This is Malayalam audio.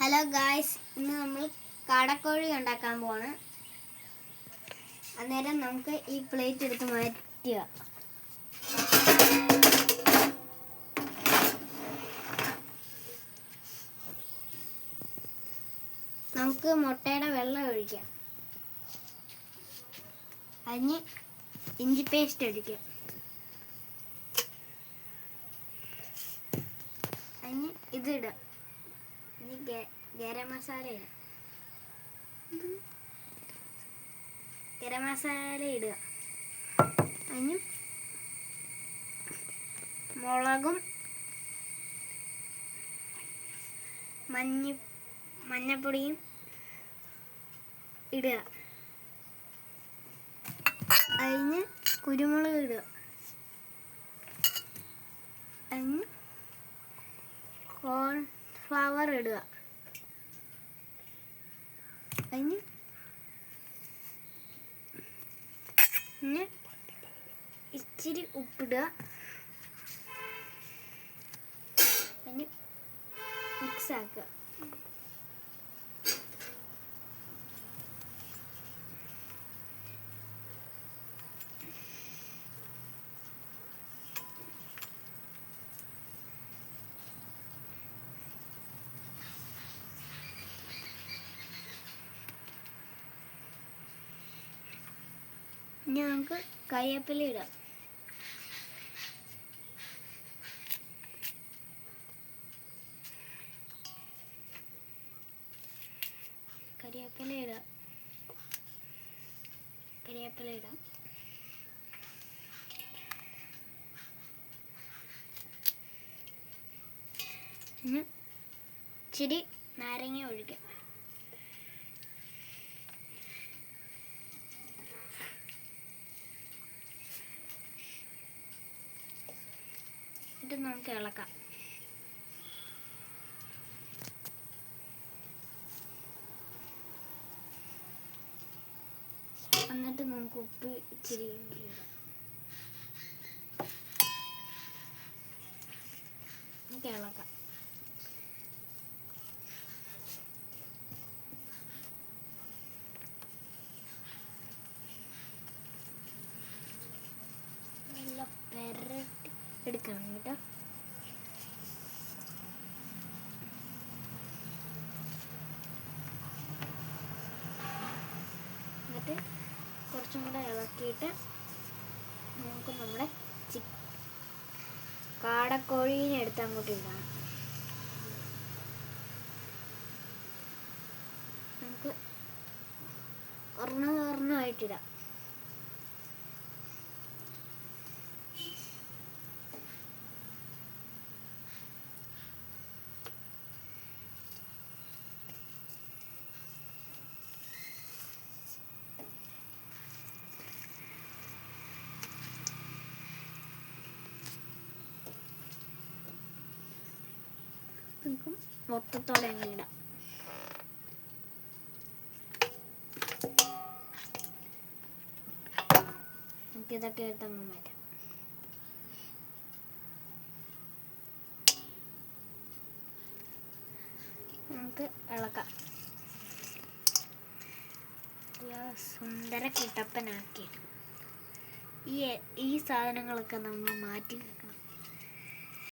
ഹലോ ഗായ്സ്, ഇന്ന് നമ്മൾ കാടക്കോഴി ഉണ്ടാക്കാൻ പോവാണ്. അന്നേരം നമുക്ക് ഈ പ്ലേറ്റ് എടുത്ത് മാറ്റുക. നമുക്ക് മുട്ടയുടെ വെള്ളം ഒഴിക്കാം. അതിന് ഇഞ്ചി പേസ്റ്റ് ഒഴിക്കാം. അതിന് ഇതിടാം. ഗരം മസാല ഇടുക. ഗരം മസാല ഇടുക. അതിന് മുളകും മഞ്ഞപ്പൊടിയും ഇടുക. അതിന് കുരുമുളക് ഇടുക. അതിന് കോൺഫ്ലവർ ഇടുക. അതിന് പിന്നെ ഇച്ചിരി ഉപ്പിടുക. അതിന് മിക്സ് ആക്കുക. ഇനി നമുക്ക് കരിവേപ്പില ഇടാം. കരിവേപ്പില ഇടാം. ഇനി ഇച്ചിരി നാരങ്ങ ഒഴിക്കാം. ഇത് നമുക്ക് ഇളക്കാം. എന്നിട്ട് നമുക്ക് ഉപ്പ് ഇച്ചിരി ഇടാം. നമുക്ക് ഇളക്കാം. നല്ല പെരട്ടി എടുക്കണം കേട്ടോ. എന്നിട്ട് കുറച്ചും കൂടെ ഇളക്കിയിട്ട് നമുക്ക് നമ്മുടെ കാടക്കോഴീനെ എടുത്ത് അങ്ങോട്ട് ഇടാം. നമുക്ക് ഒരെണ്ണമായിട്ടിടാം. നമുക്ക് മൊത്തത്തോടെ അങ്ങനെ ഇടാം. നമുക്കിതൊക്കെ എടുത്തങ്ങ് മാറ്റാം. നമുക്ക് ഇളക്കാം. സുന്ദര കിട്ടപ്പനാക്കി ഈ സാധനങ്ങളൊക്കെ നമ്മൾ മാറ്റി വെക്കാം.